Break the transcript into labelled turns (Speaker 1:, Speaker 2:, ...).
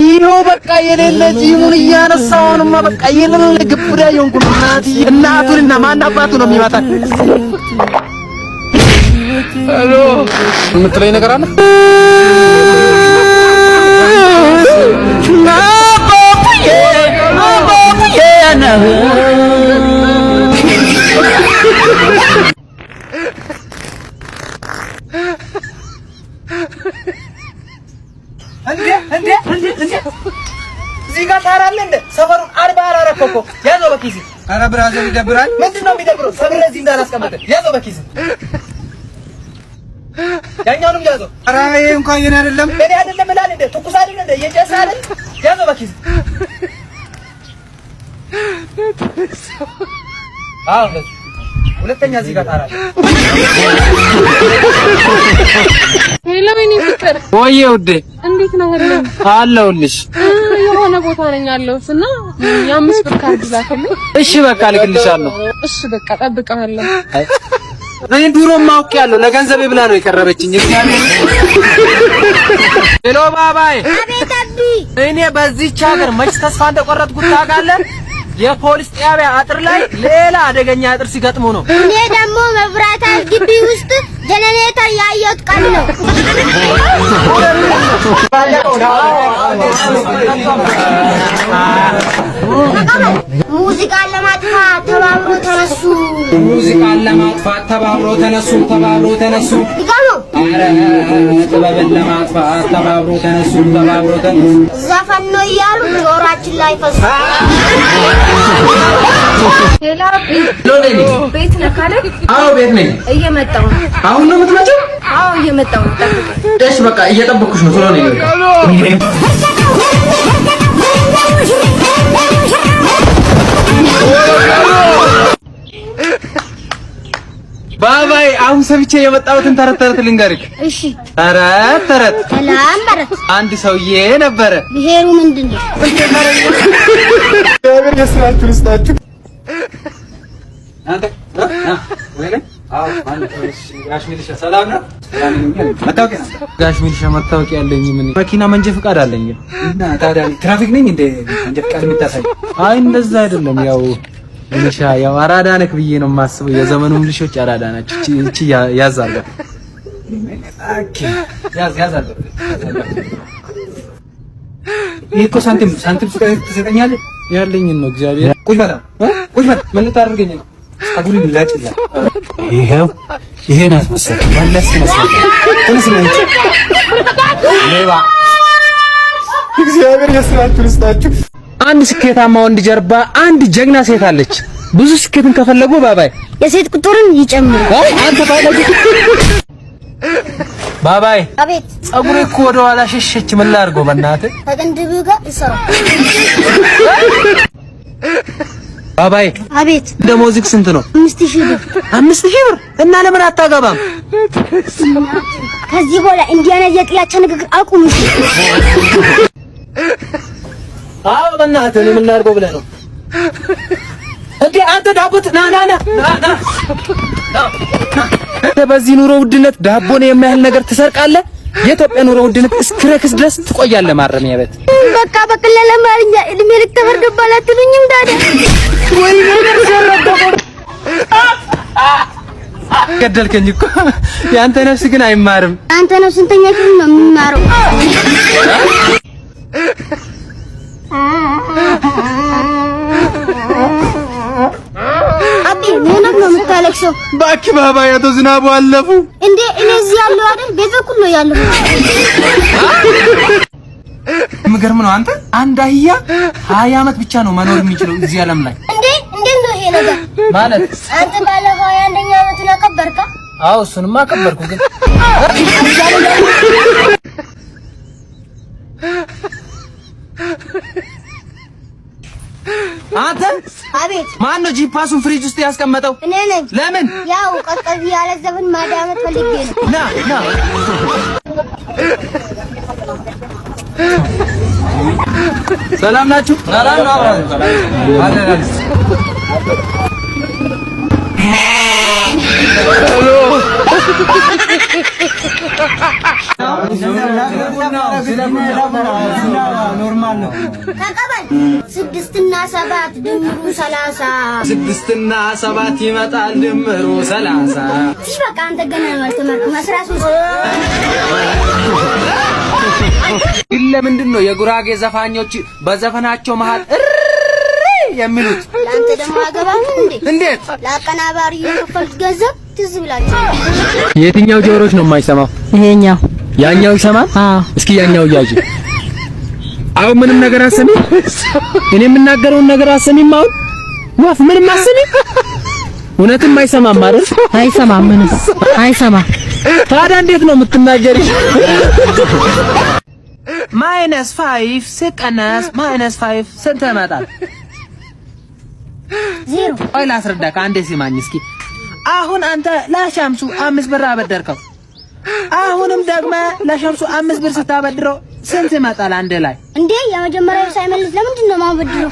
Speaker 1: ይኸው በቃ የሌለ ጂሙን እያነሳውንማ በቃ የሌለ ግብዳ የሆንኩ እናቱንና ማን አባቱ ነው የሚመጣ? ሄሎ የምትለኝ ነገር አለ? እንዴ እዚህ ጋር ታራለ እንደ ሰፈሩን አርባ አራረከው እኮ ያዘው በኪስ። ኧረ ብራዘር ይደብራል። ምንድነው የሚደብረው? ሰብረ እዚህ እንዳላስቀመጠ ያዘው በኪስ። ያኛውንም ያዘው። ኧረ ይሄ እንኳን የኔ አይደለም እኔ አይደለም እላል እንደ ትኩስ አይደል እንደ የጨሰ አይደል? ያዘው በኪስ። አዎ ሁለተኛ እዚህ ጋር ታራለ።
Speaker 2: ሄሎ የኔ ፍቅር
Speaker 1: ወይዬ ውዴ
Speaker 2: እንዴት ነህ?
Speaker 1: አለሁልሽ።
Speaker 2: የሆነ ቦታ ነኝ ያለሁት እና የ5 ብር ካርድ ላክልኝ።
Speaker 1: እሺ በቃ ልክልሻለሁ።
Speaker 2: እሺ በቃ እጠብቅሃለሁ።
Speaker 1: እኔ ድሮም አውቄያለሁ ለገንዘቤ ብላ ነው የቀረበችኝ። ሄሎ ባባይ።
Speaker 3: አቤት አቢ።
Speaker 1: እኔ በዚህች ሀገር መች ተስፋ እንደቆረጥኩት ታውቃለህ? የፖሊስ ጣቢያ አጥር ላይ ሌላ አደገኛ አጥር ሲገጥሙ ነው።
Speaker 3: እኔ ደግሞ መብራት ግቢ ውስጥ ጀነሬተር ያየሁት ቀን ነው። ሙዚቃን ለማጥፋት ተባብሮ ተነሱ።
Speaker 1: ሙዚቃን ለማጥፋት ተባብሮ ተነሱ። ተባብሮ ተነሱ።
Speaker 3: ይጋሉ
Speaker 1: አረ ጥበብን ለማጥፋት ተባብሮ ተነሱ። ተባብሮ ተነሱ።
Speaker 3: ዘፈን ነው እያሉ ጆሮአችን ላይ ፈሱ።
Speaker 2: ሄሎ
Speaker 1: ቤት
Speaker 2: ነህ አይደል?
Speaker 1: አዎ ቤት ነኝ።
Speaker 2: እየመጣሁ ነው።
Speaker 1: አሁን ነው የምትመጪው?
Speaker 2: አዎ እየመጣሁ ነው። ጠብቀኝ።
Speaker 1: እሺ በቃ እየጠበኩሽ ነው። ቶሎ ነኝ። ባባይ አሁን ሰምቼ የመጣሁትን ተረት ልንገርሽ።
Speaker 3: እሺ
Speaker 1: ተረት
Speaker 3: ሰላም በረት።
Speaker 1: አንድ ሰውዬ ነበረ።
Speaker 3: ብሄሩ ምንድነው?
Speaker 1: እግዚአብሔር የስራችሁን ይስጣችሁ። አንተ ወይኔ አዎ ማለት ጋሽ ሚልሻ ሰላም ነው? መታወቂያ ጋሽ ሚልሻ መታወቂያ አለኝ። ምን መኪና መንጃ ፍቃድ አለኝ። እና ታዲያ ትራፊክ ነኝ እንደ መንጃ ፍቃድ የምታሳይ? አይ እንደዛ አይደለም። ያው ሚልሻ ያው አራዳ ነክ ብዬ ነው የማስበው። የዘመኑ ሚልሾች አራዳ ናቸው። እቺ ያዛለ ኦኬ ያዛለ ይሄ እኮ ሳንቲም ትሰጠኛለህ? ያለኝን ነው እግዚአብሔር። ቁጭ በላ ምን ልታደርገኝ ነው? አጉሪ ላጭላ ይሄን አስመሰለ መለስ መሰለ ትንስለኝ ሌባ። እግዚአብሔር የስራችሁን ይስጣችሁ። አንድ ስኬታማ ወንድ ጀርባ አንድ ጀግና ሴት አለች። ብዙ ስኬትን ከፈለጉ ባባይ
Speaker 3: የሴት ቁጥርን ይጨምሩ።
Speaker 1: አንተ ባለጅ ባባይ
Speaker 3: አቤት።
Speaker 1: ጸጉሬ እኮ ወደ ኋላ ሸሸች። ምን ላድርገው በእናትህ?
Speaker 3: ከቅንድብህ ጋር ይሰራ።
Speaker 1: ባባይ
Speaker 3: አቤት።
Speaker 1: ደሞዝክ ስንት ነው?
Speaker 3: 5000 ብር።
Speaker 1: 5000 ብር? እና ለምን አታገባም?
Speaker 3: ከዚህ በኋላ እንዲያና የጥላቻ ንግግር አቁም።
Speaker 1: አዎ በእናትህ እኔ ምን ላድርገው ብለህ ነው እንዴ? አንተ ዳቦት ና በዚህ ኑሮ ውድነት ዳቦን የማያህል ነገር ትሰርቃለህ? የኢትዮጵያ ኑሮ ውድነት እስክረክስ ድረስ ትቆያለህ ማረሚያ ቤት።
Speaker 3: በቃ በቀላል አማርኛ እድሜ ልክ ተፈርዶብሃል አትሉኝም ታዲያ?
Speaker 1: ወይ ነገር ሰረቀው ገደልከኝ እኮ። ያንተ ነፍስ ግን አይማርም።
Speaker 3: አንተ ነው ስንተኛ ክፍል ነው የሚማረው? አቢ ምን ነው የምታለቅሰው?
Speaker 1: እባክህ ባባይ አቶ ዝናቡ አለፉ
Speaker 3: እንዴ? እኔ እዚህ ያለው አይደል? ቤት በኩል ነው ያለው።
Speaker 1: የምገርም ነው አንተ። አንድ አህያ 20 ዓመት ብቻ ነው መኖር የሚችለው እዚህ ዓለም ላይ።
Speaker 3: እንዴት ነው ይሄ ነገር
Speaker 1: ማለት?
Speaker 3: አንተ ባለፈው 21ኛ ዓመቱን አከበርካ?
Speaker 1: አዎ እሱንማ አከበርኩ። ግን አንተ
Speaker 3: አቤት።
Speaker 1: ማን ነው ጂፓሱን ፍሪጅ ውስጥ ያስቀመጠው?
Speaker 3: እኔ ነኝ።
Speaker 1: ለምን?
Speaker 3: ያው ቀዝቀዝ ያለ ዘመን ማዳመጥ ፈልጌ ነው።
Speaker 1: ና ሰላም ናችሁ? ሰላም ነው። አለን ኖርማል አውቀዋለሁ።
Speaker 3: ተቀበል። 6 እና 7 ድምሩ 30
Speaker 1: 6 እና 7 ይመጣል ድምሩ 30
Speaker 3: እሺ በቃ አንተ ገና አልተማርኩም። 13
Speaker 1: ግን ለምንድን ነው የጉራጌ ዘፋኞች በዘፈናቸው መሃል የሚሉት?
Speaker 3: ለአንተ ደግሞ አገባም እንዴ?
Speaker 1: እንዴት?
Speaker 3: ለአቀናባሪ የከፈልኩት ገንዘብ ትዝ ብላችሁ።
Speaker 1: የትኛው ጆሮች ነው የማይሰማው?
Speaker 2: ይሄኛው።
Speaker 1: ያኛው ይሰማል?
Speaker 2: አዎ።
Speaker 1: እስኪ ያኛው ያጂ። አሁን ምንም ነገር አሰሚም? እኔ የምናገረውን ነገር አሰሚም? አሁን ወፍ ምንም አሰሚም? እውነትም አይሰማም አይደል?
Speaker 2: አይሰማም፣ ምንም አይሰማም።
Speaker 1: ታዲያ እንዴት ነው የምትናገሪ? -5 ሲቀነስ -5 ስንት ይመጣል?
Speaker 3: 0
Speaker 1: ቆይ ላስረዳህ፣ አንዴ ሲማኝ እስኪ። አሁን አንተ ለሸምሱ 5 ብር አበደርከው። አሁንም ደግሞ ለሸምሱ 5 ብር ስታበድረው ስንት ይመጣል አንድ ላይ?
Speaker 3: እንዴ የመጀመሪያው ሳይመልስ ለምንድን ነው የማበድረው?